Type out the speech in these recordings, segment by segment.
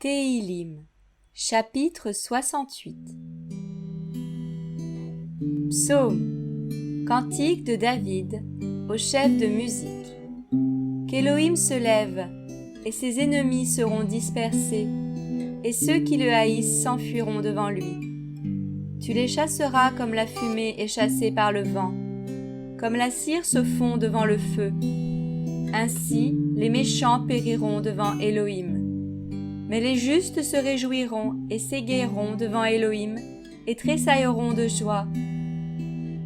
Téhilim, chapitre 68. Psaume, cantique de David, au chef de musique. Qu'Élohim se lève, et ses ennemis seront dispersés, et ceux qui le haïssent s'enfuiront devant lui. Tu les chasseras comme la fumée est chassée par le vent, comme la cire se fond devant le feu. Ainsi, les méchants périront devant Élohim. Mais les justes se réjouiront et s'égayeront devant Élohim et tressailleront de joie.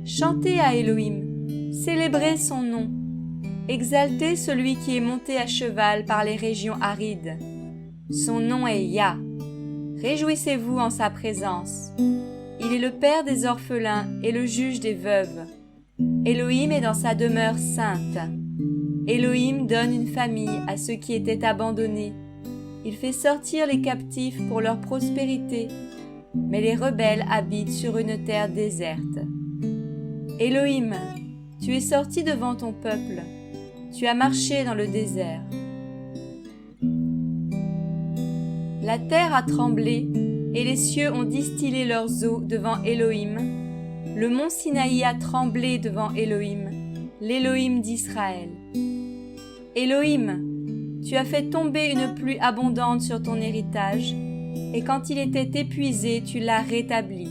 Chantez à Élohim, célébrez son nom, exaltez celui qui est monté à cheval par les régions arides. Son nom est Yah. Réjouissez-vous en sa présence. Il est le père des orphelins et le juge des veuves. Élohim est dans sa demeure sainte. Élohim donne une famille à ceux qui étaient abandonnés. Il fait sortir les captifs pour leur prospérité, mais les rebelles habitent sur une terre déserte. Élohim, tu es sorti devant ton peuple, tu as marché dans le désert. La terre a tremblé, et les cieux ont distillé leurs eaux devant Élohim. Le mont Sinaï a tremblé devant Élohim, l'Élohim d'Israël. Élohim, tu as fait tomber une pluie abondante sur ton héritage, et quand il était épuisé, tu l'as rétabli.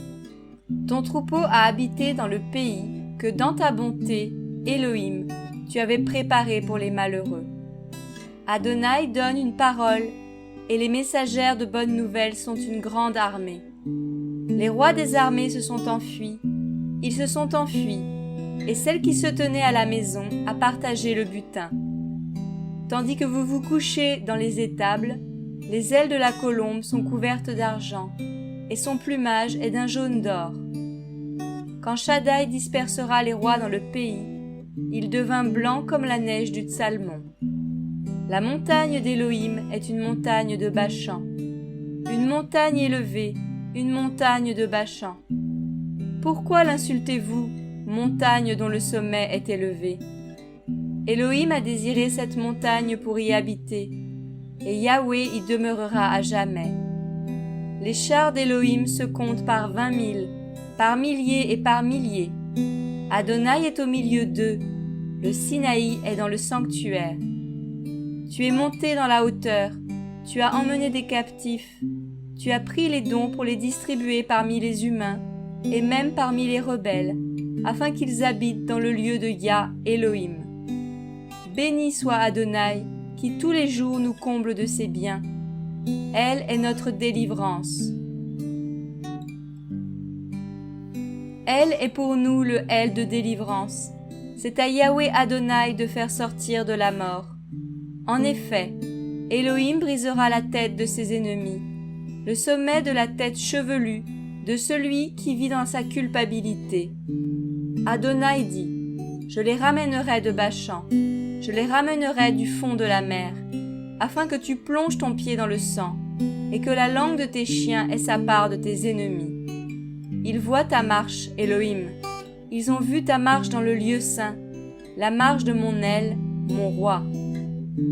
Ton troupeau a habité dans le pays que dans ta bonté, Élohim, tu avais préparé pour les malheureux. Adonai donne une parole, et les messagères de bonnes nouvelles sont une grande armée. Les rois des armées se sont enfuis, ils se sont enfuis, et celle qui se tenait à la maison a partagé le butin. Tandis que vous vous couchez dans les étables, les ailes de la colombe sont couvertes d'argent, et son plumage est d'un jaune d'or. Quand Shaddai dispersera les rois dans le pays, il devint blanc comme la neige du Tsalmon. La montagne d'Élohim est une montagne de Bachan, une montagne élevée, une montagne de Bachan. Pourquoi l'insultez-vous, montagne dont le sommet est élevé? Élohim a désiré cette montagne pour y habiter, et Yahweh y demeurera à jamais. Les chars d'Élohim se comptent par 20 000, par milliers et par milliers. Adonai est au milieu d'eux, le Sinaï est dans le sanctuaire. Tu es monté dans la hauteur, tu as emmené des captifs, tu as pris les dons pour les distribuer parmi les humains, et même parmi les rebelles, afin qu'ils habitent dans le lieu de Yah, Élohim. Béni soit Adonai, qui tous les jours nous comble de ses biens. Elle est notre délivrance. Elle est pour nous le L de délivrance. C'est à Yahweh Adonai de faire sortir de la mort. En effet, Élohim brisera la tête de ses ennemis, le sommet de la tête chevelue de celui qui vit dans sa culpabilité. Adonai dit, je les ramènerai de Bachan. Je les ramènerai du fond de la mer, afin que tu plonges ton pied dans le sang, et que la langue de tes chiens ait sa part de tes ennemis. Ils voient ta marche, Élohim. Ils ont vu ta marche dans le lieu saint, la marche de mon aile, mon roi.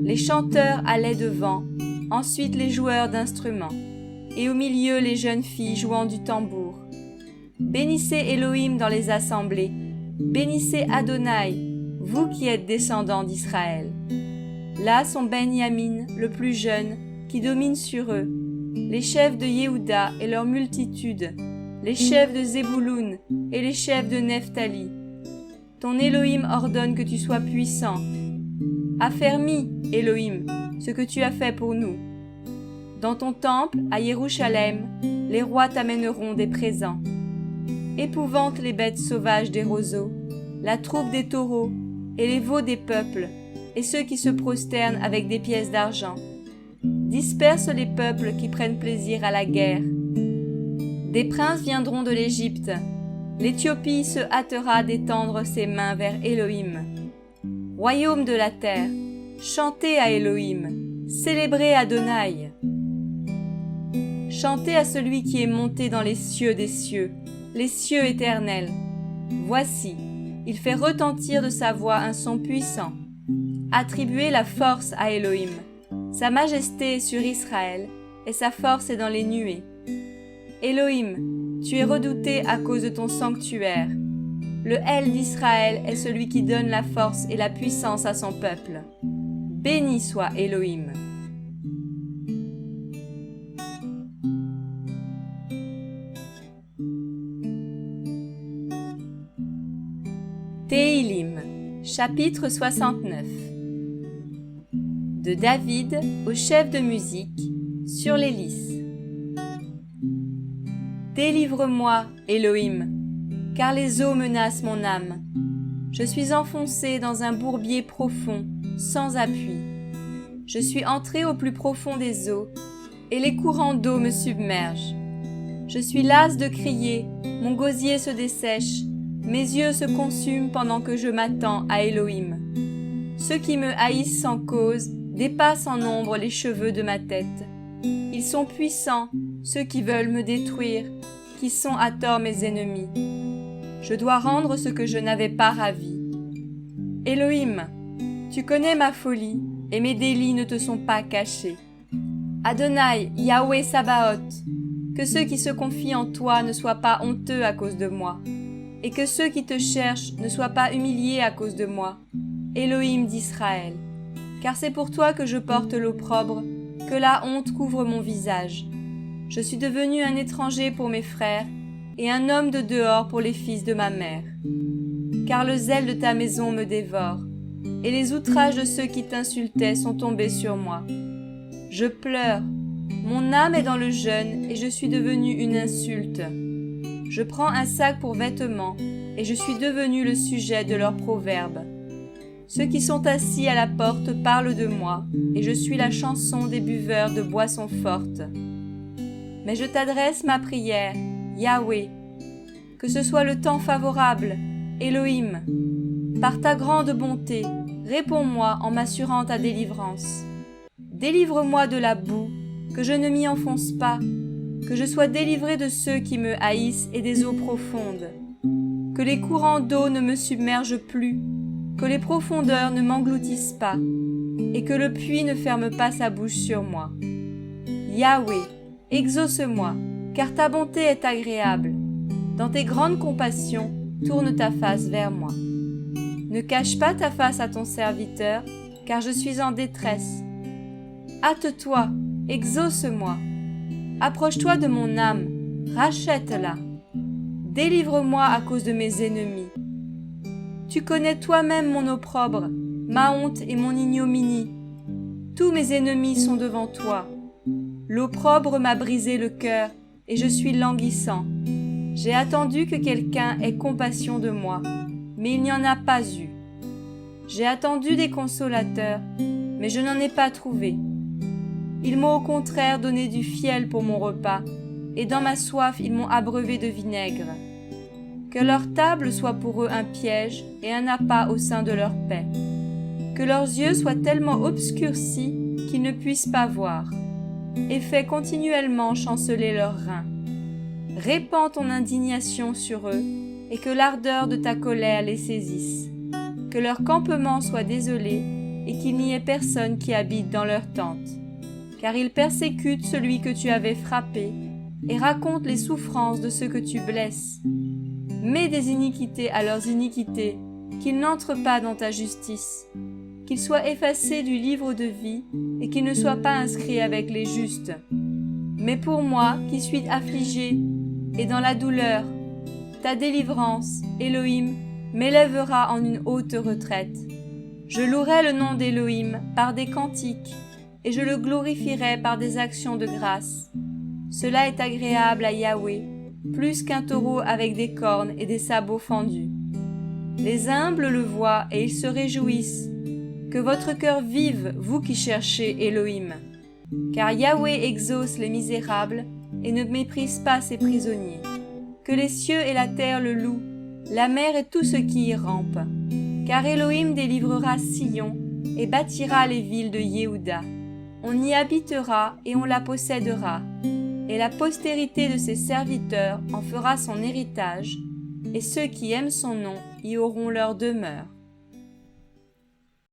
Les chanteurs allaient devant, ensuite les joueurs d'instruments, et au milieu les jeunes filles jouant du tambour. Bénissez Élohim dans les assemblées, bénissez Adonai, vous qui êtes descendants d'Israël. Là sont Benyamin, le plus jeune, qui domine sur eux, les chefs de Yehuda et leur multitude, les chefs de Zébouloun et les chefs de Nephtali. Ton Élohim ordonne que tu sois puissant. Affermis, Élohim, ce que tu as fait pour nous. Dans ton temple, à Jérusalem, les rois t'amèneront des présents. Épouvante les bêtes sauvages des roseaux, la troupe des taureaux, et les veaux des peuples, et ceux qui se prosternent avec des pièces d'argent. Disperse les peuples qui prennent plaisir à la guerre. Des princes viendront de l'Égypte. L'Éthiopie se hâtera d'étendre ses mains vers Élohim. Royaume de la terre, chantez à Élohim, célébrez Adonai. Chantez à celui qui est monté dans les cieux des cieux, les cieux éternels. Voici, il fait retentir de sa voix un son puissant. Attribuez la force à Élohim. Sa majesté est sur Israël, et sa force est dans les nuées. Élohim, tu es redouté à cause de ton sanctuaire. Le El d'Israël est celui qui donne la force et la puissance à son peuple. Béni soit Élohim. Téhilim, chapitre 69. De David au chef de musique, sur les lys. Délivre-moi, Élohim, car les eaux menacent mon âme. Je suis enfoncé dans un bourbier profond, sans appui. Je suis entré au plus profond des eaux, et les courants d'eau me submergent. Je suis las de crier, mon gosier se dessèche, mes yeux se consument pendant que je m'attends à Élohim. Ceux qui me haïssent sans cause dépassent en nombre les cheveux de ma tête. Ils sont puissants, ceux qui veulent me détruire, qui sont à tort mes ennemis. Je dois rendre ce que je n'avais pas ravi. Élohim, tu connais ma folie, et mes délits ne te sont pas cachés. Adonai, Yahweh Sabaoth, que ceux qui se confient en toi ne soient pas honteux à cause de moi, et que ceux qui te cherchent ne soient pas humiliés à cause de moi, Élohim d'Israël. Car c'est pour toi que je porte l'opprobre, que la honte couvre mon visage. Je suis devenu un étranger pour mes frères, et un homme de dehors pour les fils de ma mère. Car le zèle de ta maison me dévore, et les outrages de ceux qui t'insultaient sont tombés sur moi. Je pleure, mon âme est dans le jeûne, et je suis devenu une insulte. Je prends un sac pour vêtements, et je suis devenu le sujet de leurs proverbes. Ceux qui sont assis à la porte parlent de moi, et je suis la chanson des buveurs de boissons fortes. Mais je t'adresse ma prière, Yahweh, que ce soit le temps favorable, Élohim. Par ta grande bonté, réponds-moi en m'assurant ta délivrance. Délivre-moi de la boue, que je ne m'y enfonce pas, que je sois délivré de ceux qui me haïssent et des eaux profondes. Que les courants d'eau ne me submergent plus, que les profondeurs ne m'engloutissent pas, et que le puits ne ferme pas sa bouche sur moi. Yahweh, exauce-moi, car ta bonté est agréable. Dans tes grandes compassions, tourne ta face vers moi. Ne cache pas ta face à ton serviteur, car je suis en détresse. Hâte-toi, exauce-moi. Approche-toi de mon âme, rachète-la. Délivre-moi à cause de mes ennemis. Tu connais toi-même mon opprobre, ma honte et mon ignominie. Tous mes ennemis sont devant toi. L'opprobre m'a brisé le cœur, et je suis languissant. J'ai attendu que quelqu'un ait compassion de moi, mais il n'y en a pas eu. J'ai attendu des consolateurs, mais je n'en ai pas trouvé. Ils m'ont au contraire donné du fiel pour mon repas, et dans ma soif ils m'ont abreuvé de vinaigre. Que leur table soit pour eux un piège et un appât au sein de leur paix. Que leurs yeux soient tellement obscurcis qu'ils ne puissent pas voir, et fais continuellement chanceler leurs reins. Répands ton indignation sur eux, et que l'ardeur de ta colère les saisisse. Que leur campement soit désolé, et qu'il n'y ait personne qui habite dans leur tente. Car ils persécutent celui que tu avais frappé, et racontent les souffrances de ceux que tu blesses. Mets des iniquités à leurs iniquités, qu'ils n'entrent pas dans ta justice, qu'ils soient effacés du livre de vie, et qu'ils ne soient pas inscrits avec les justes. Mais pour moi, qui suis affligé, et dans la douleur, ta délivrance, Élohim, m'élèvera en une haute retraite. Je louerai le nom d'Élohim par des cantiques, et je le glorifierai par des actions de grâce. Cela est agréable à Yahweh, plus qu'un taureau avec des cornes et des sabots fendus. Les humbles le voient et ils se réjouissent. Que votre cœur vive, vous qui cherchez Élohim. Car Yahweh exauce les misérables et ne méprise pas ses prisonniers. Que les cieux et la terre le louent, la mer et tout ce qui y rampe. Car Élohim délivrera Sion et bâtira les villes de Yehuda. On y habitera et on la possédera. Et la postérité de ses serviteurs en fera son héritage, et ceux qui aiment son nom y auront leur demeure.